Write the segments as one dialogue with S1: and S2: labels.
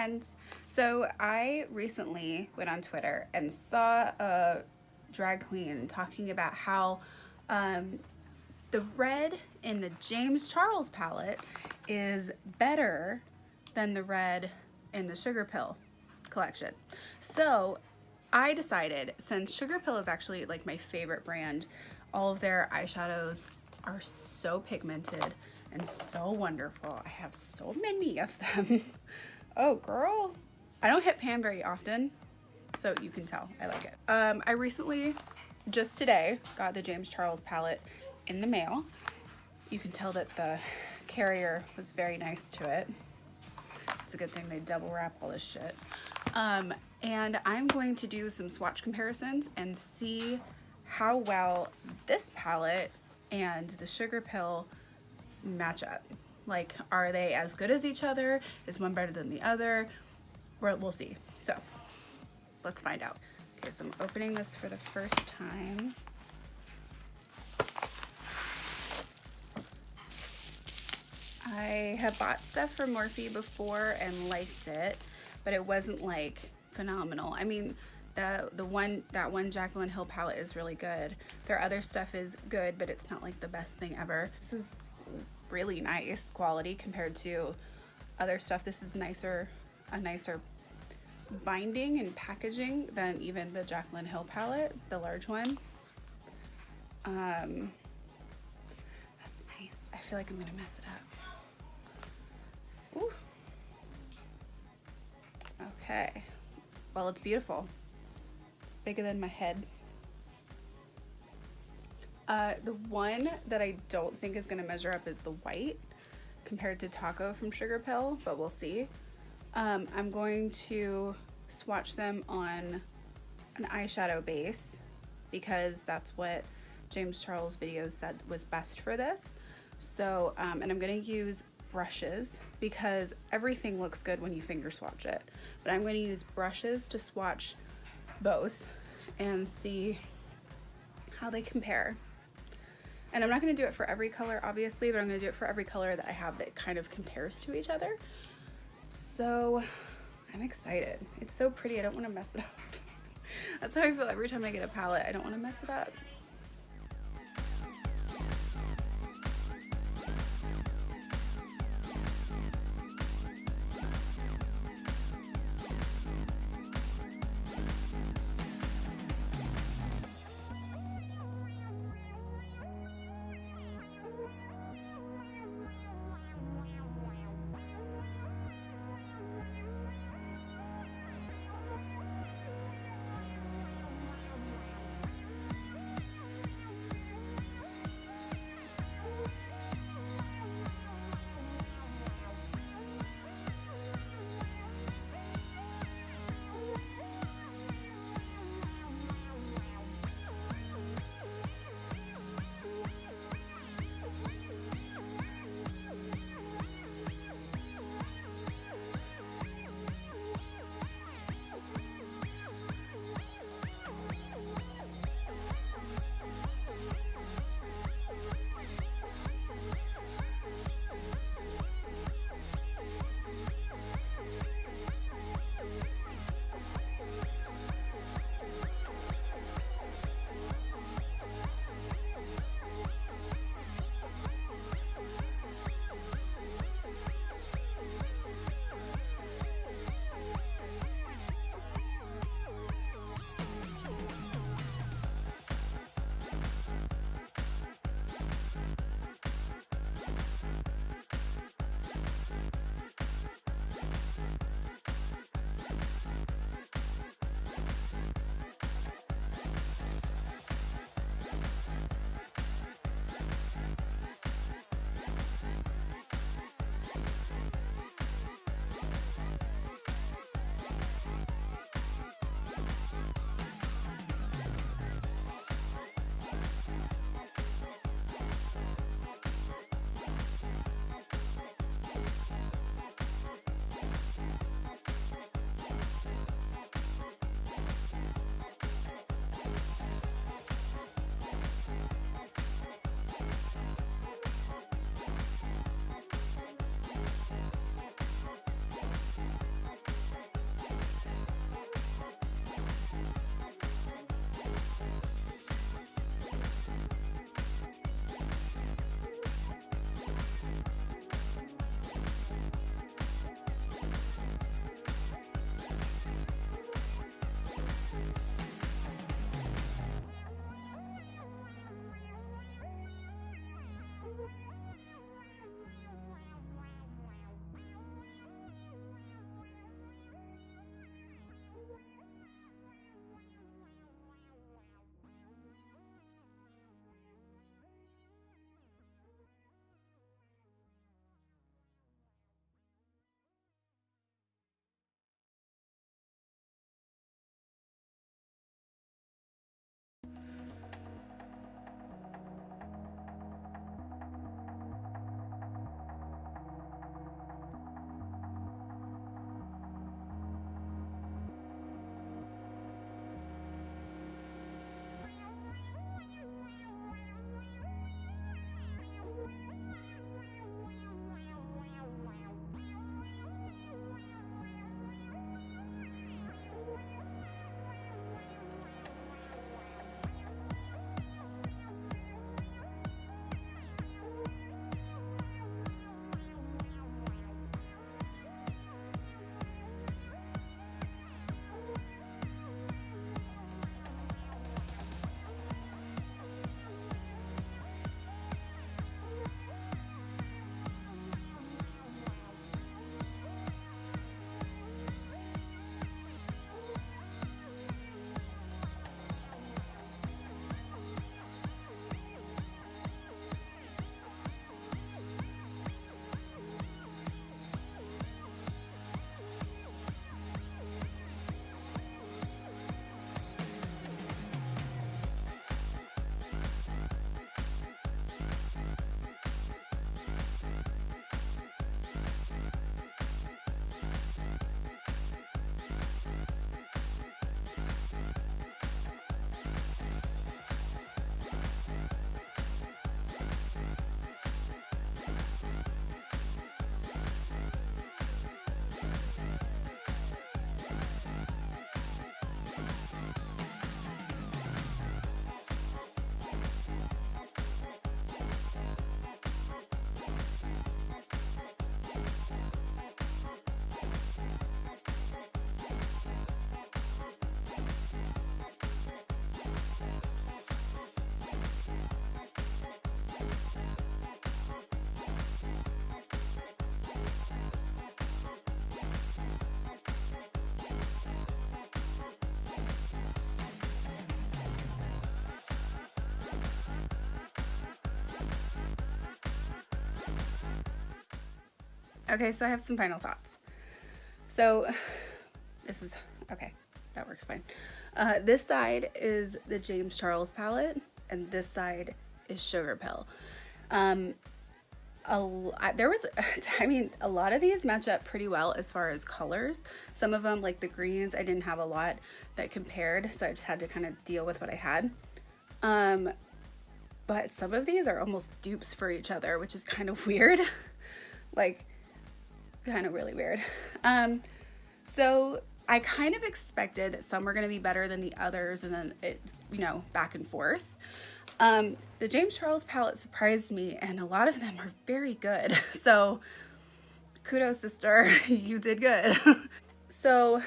S1: friends. So I recently went on Twitter and saw a drag queen talking about how the red in the James Charles palette is better than the red in the Sugarpill collection. So I decided, since Sugarpill is actually like my favorite brand, all of their eyeshadows are so pigmented and so wonderful. I have so many of them. Oh girl, I don't hit pan very often, so you can tell I like it. I recently, just today, got the James Charles palette in the mail. You can tell that the carrier was very nice to it. It's a good thing they double wrap all this shit. And I'm going to do some swatch comparisons and see how well this palette and the Sugarpill match up. Like, are they as good as each other? Is one better than the other? We'll see. So let's find out. Okay, so I'm opening this for the first time. I have bought stuff from Morphe before and liked it, but it wasn't like phenomenal. I mean, that one Jaclyn Hill palette is really good. Their other stuff is good, but it's not like the best thing ever. This is really nice quality compared to other stuff. This is a nicer binding and packaging than even the Jaclyn Hill palette, the large one. That's nice. I feel like I'm gonna mess it up. Ooh. Okay. Well, it's beautiful. It's bigger than my head. The one that I don't think is going to measure up is the white compared to Taco from Sugarpill, but we'll see. I'm going to swatch them on an eyeshadow base because that's what James Charles videos said was best for this. So, and I'm going to use brushes because everything looks good when you finger swatch it, but I'm going to use brushes to swatch both and see how they compare. And I'm not going to do it for every color obviously, but I'm going to do it for every color that I have that kind of compares to each other. So I'm excited. It's so pretty. I don't want to mess it up. That's how I feel every time I get a palette. I don't want to mess it up. Okay, so I have some final thoughts. So this is, okay, that works fine. This side is the James Charles palette, and this side is Sugarpill. There was, I mean, a lot of these match up pretty well as far as colors. Some of them, like the greens, I didn't have a lot that compared, so I just had to kind of deal with what I had. But some of these are almost dupes for each other, which is kind of weird. Like, kind of really weird. So I kind of expected that some were going to be better than the others, and then it, you know, back and forth. The James Charles palette surprised me, and a lot of them are very good. So kudos, sister, you did good. So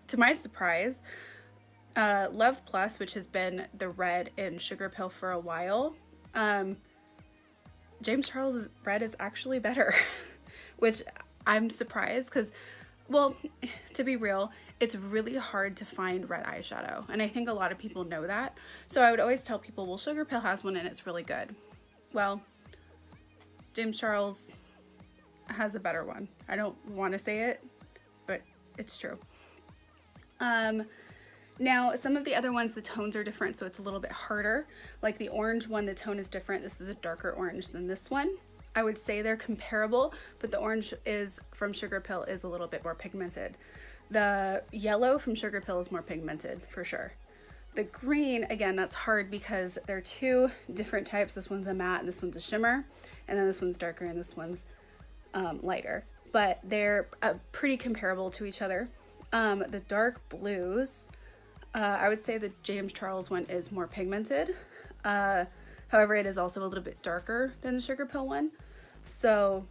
S1: to my surprise, Love Plus, which has been the red in Sugarpill for a while, James Charles' red is actually better, which I'm surprised because, well, to be real, it's really hard to find red eyeshadow, and I think a lot of people know that. So I would always tell people, well, Sugarpill has one and it's really good. Well, James Charles has a better one. I don't want to say it, but it's true. Now, some of the other ones, the tones are different, so it's a little bit harder. Like the orange one, the tone is different. This is a darker orange than this one. I would say they're comparable, but the orange is from Sugarpill is a little bit more pigmented. The yellow from Sugarpill is more pigmented, for sure. The green, again, that's hard because they're two different types. This one's a matte and this one's a shimmer, and then this one's darker and this one's lighter. But they're pretty comparable to each other. The dark blues, I would say the James Charles one is more pigmented. However, it is also a little bit darker than the Sugarpill one. So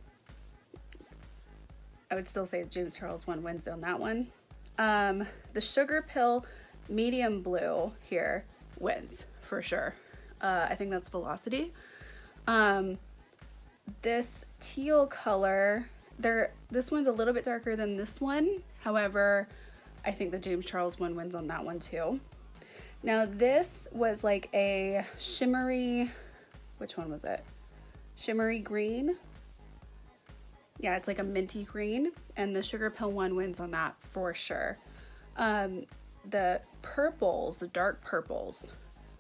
S1: I would still say the James Charles one wins on that one. The Sugarpill medium blue here wins for sure. I think that's Velocity. This teal color, this one's a little bit darker than this one. However, I think the James Charles one wins on that one too. Now this was like a shimmery, which one was it? Shimmery green. Yeah, it's like a minty green, and the Sugarpill one wins on that for sure. The purples, the dark purples,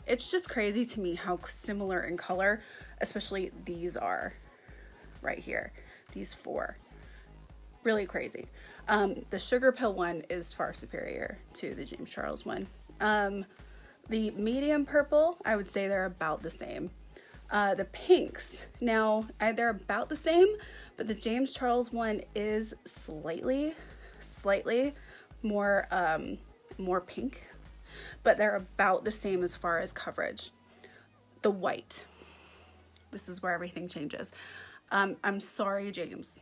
S1: it's just crazy to me how similar in color, especially these are right here, these four. Really crazy. The Sugarpill one is far superior to the James Charles one. The medium purple, I would say they're about the same. The pinks, now they're about the same, but the James Charles one is slightly more pink, but they're about the same as far as coverage. The white, this is where everything changes. I'm sorry, James,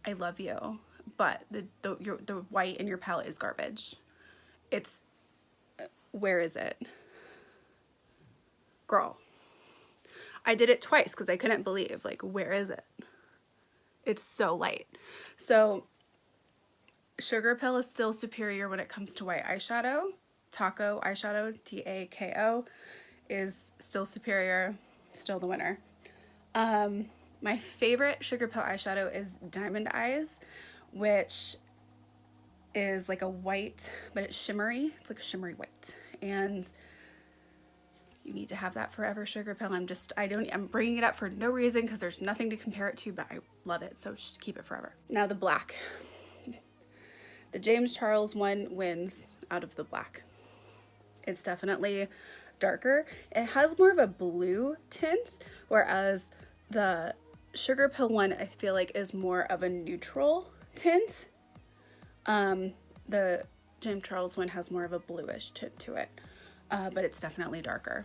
S1: I love you, but the white in your palette is garbage. It's, where is it? Girl, I did it twice because I couldn't believe, like, where is it? It's so light. So Sugarpill is still superior when it comes to white eyeshadow. Taco eyeshadow, T-A-K-O, is still superior, still the winner. My favorite Sugarpill eyeshadow is Diamond Eyes, which is like a white, but it's shimmery. It's like a shimmery white. And you need to have that forever, Sugarpill. I'm bringing it up for no reason because there's nothing to compare it to, but I love it, so just keep it forever. Now the black. The James Charles one wins out of the black. It's definitely darker. It has more of a blue tint, whereas the Sugarpill one I feel like is more of a neutral tint. The James Charles one has more of a bluish tint to it. But it's definitely darker.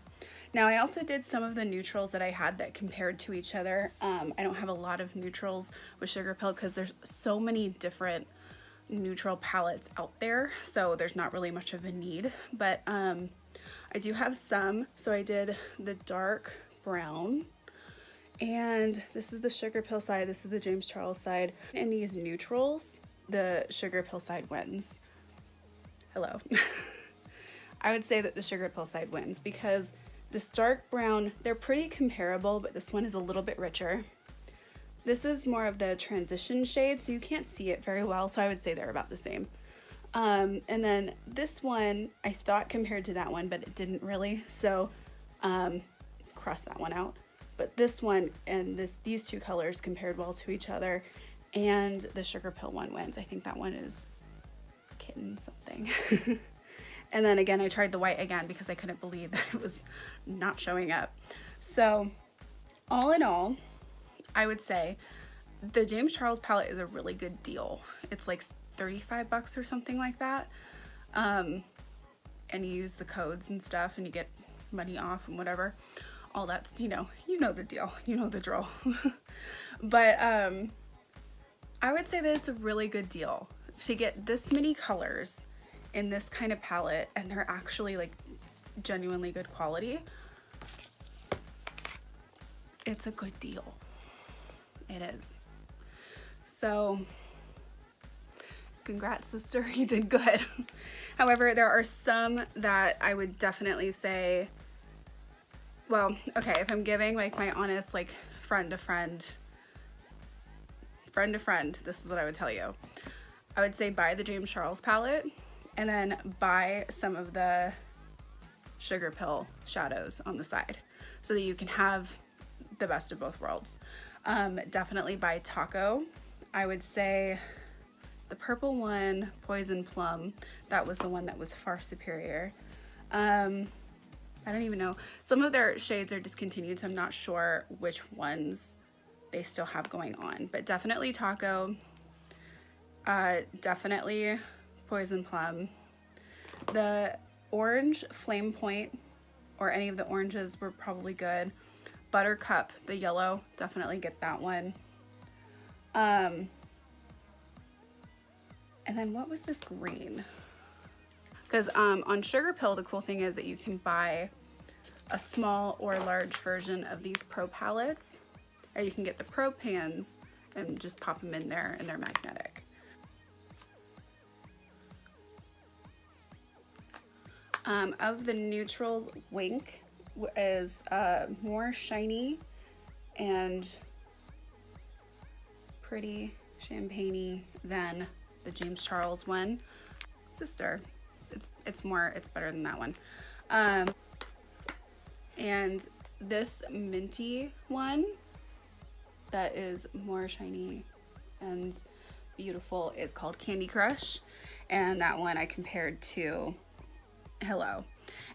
S1: Now I also did some of the neutrals that I had that compared to each other. I don't have a lot of neutrals with Sugarpill because there's so many different neutral palettes out there, so there's not really much of a need, but I do have some. So I did the dark brown, and this is the Sugarpill side, this is the James Charles side. In these neutrals, the Sugarpill side wins. Hello. I would say that the Sugarpill side wins because this dark brown, they're pretty comparable, but this one is a little bit richer. This is more of the transition shade, so you can't see it very well, so I would say they're about the same. And then this one, I thought compared to that one, but it didn't really, so cross that one out. But this one and these two colors compared well to each other, and the Sugarpill one wins. I think that one is kitten something. And then again, I tried the white again because I couldn't believe that it was not showing up. So all in all, I would say the James Charles palette is a really good deal. It's like 35 bucks or something like that. And you use the codes and stuff and you get money off and whatever. All that's, you know the deal, you know the drill. But I would say that it's a really good deal to get this many colors in this kind of palette, and they're actually like genuinely good quality. It's a good deal. It is. So congrats, sister, you did good. However, there are some that I would definitely say, well, okay, if I'm giving like my honest, like friend to friend, this is what I would tell you. I would say buy the James Charles palette and then buy some of the Sugarpill shadows on the side so that you can have the best of both worlds. Definitely buy Taco. I would say the purple one, Poison Plum, that was the one that was far superior. I don't even know. Some of their shades are discontinued, so I'm not sure which ones they still have going on, but definitely Taco, definitely Poison Plum. The orange Flame Point, or any of the oranges, were probably good. Buttercup, the yellow, definitely get that one. And then what was this green? Because on Sugarpill, the cool thing is that you can buy a small or large version of these Pro palettes, or you can get the Pro pans and just pop them in there, and they're magnetic. Of the neutrals, Wink is more shiny and pretty champagne-y than the James Charles one. Sister, it's better than that one. And this minty one that is more shiny and beautiful is called Candy Crush, and that one I compared to Hello.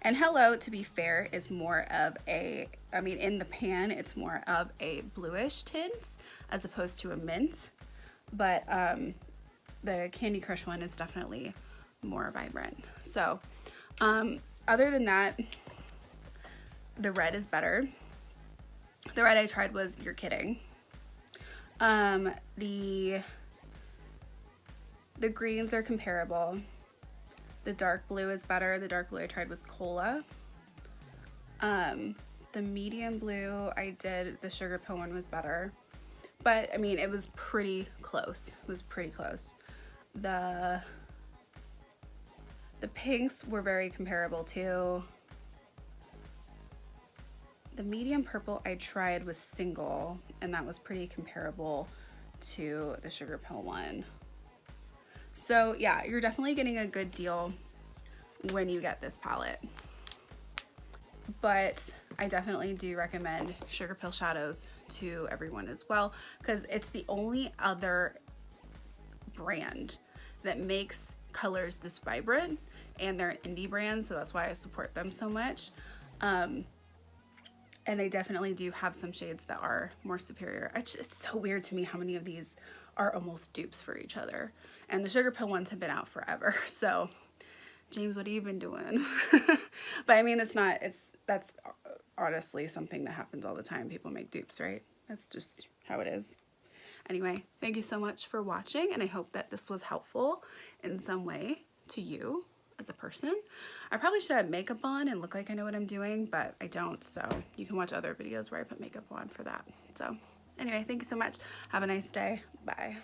S1: And Hello, to be fair, is more of a, I mean, in the pan, it's more of a bluish tint as opposed to a mint. But the Candy Crush one is definitely more vibrant. So, other than that, the red is better. The red I tried was You're Kidding. The greens are comparable. The dark blue is better. The dark blue I tried was Cola. The medium blue I did, the Sugarpill one was better. But I mean, it was pretty close. It was pretty close. The pinks were very comparable too. The medium purple I tried was single, and that was pretty comparable to the Sugarpill one. So yeah, you're definitely getting a good deal when you get this palette. But I definitely do recommend Sugarpill shadows to everyone as well, because it's the only other brand that makes colors this vibrant, and they're an indie brand, so that's why I support them so much. And they definitely do have some shades that are more superior. It's so weird to me how many of these are almost dupes for each other. And the Sugarpill ones have been out forever. So, James, what have you been doing? But I mean, that's honestly something that happens all the time. People make dupes, right? That's just how it is. Anyway, thank you so much for watching, and I hope that this was helpful in some way to you as a person. I probably should have makeup on and look like I know what I'm doing, but I don't, so you can watch other videos where I put makeup on for that. So anyway, thank you so much. Have a nice day. Bye.